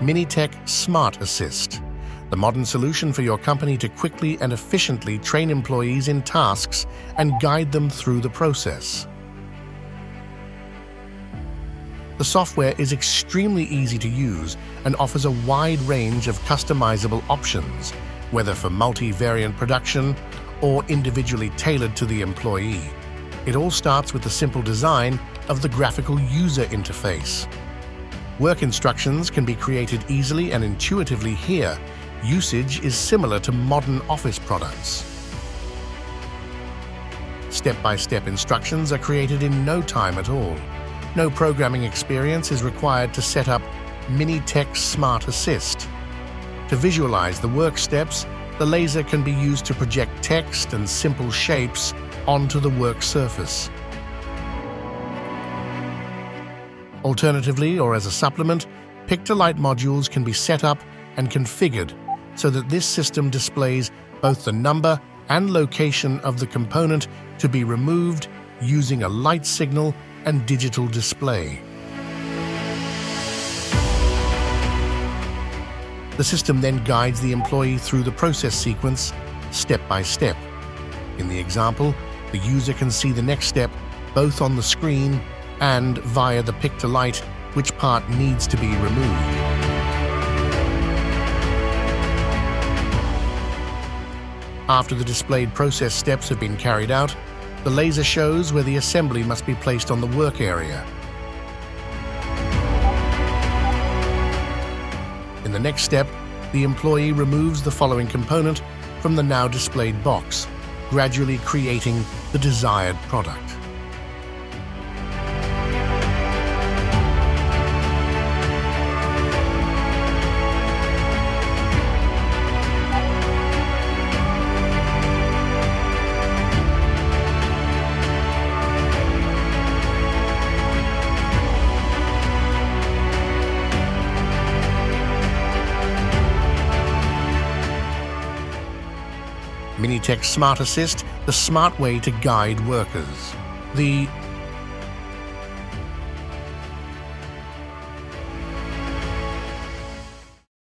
MiniTec SmartAssist, the modern solution for your company to quickly and efficiently train employees in tasks and guide them through the process. The software is extremely easy to use and offers a wide range of customizable options, whether for multi-variant production or individually tailored to the employee. It all starts with the simple design of the graphical user interface. Work instructions can be created easily and intuitively here. Usage is similar to modern office products. Step-by-step instructions are created in no time at all. No programming experience is required to set up MiniTec SmartAssist. To visualize the work steps, the laser can be used to project text and simple shapes onto the work surface. Alternatively, or as a supplement, Pictolight modules can be set up and configured so that this system displays both the number and location of the component to be removed using a light signal and digital display. The system then guides the employee through the process sequence step by step. In the example, the user can see the next step both on the screen and via the Pictolight which part needs to be removed. After the displayed process steps have been carried out, the laser shows where the assembly must be placed on the work area. In the next step, the employee removes the following component from the now displayed box, gradually creating the desired product. MiniTec SmartAssist, the smart way to guide workers. The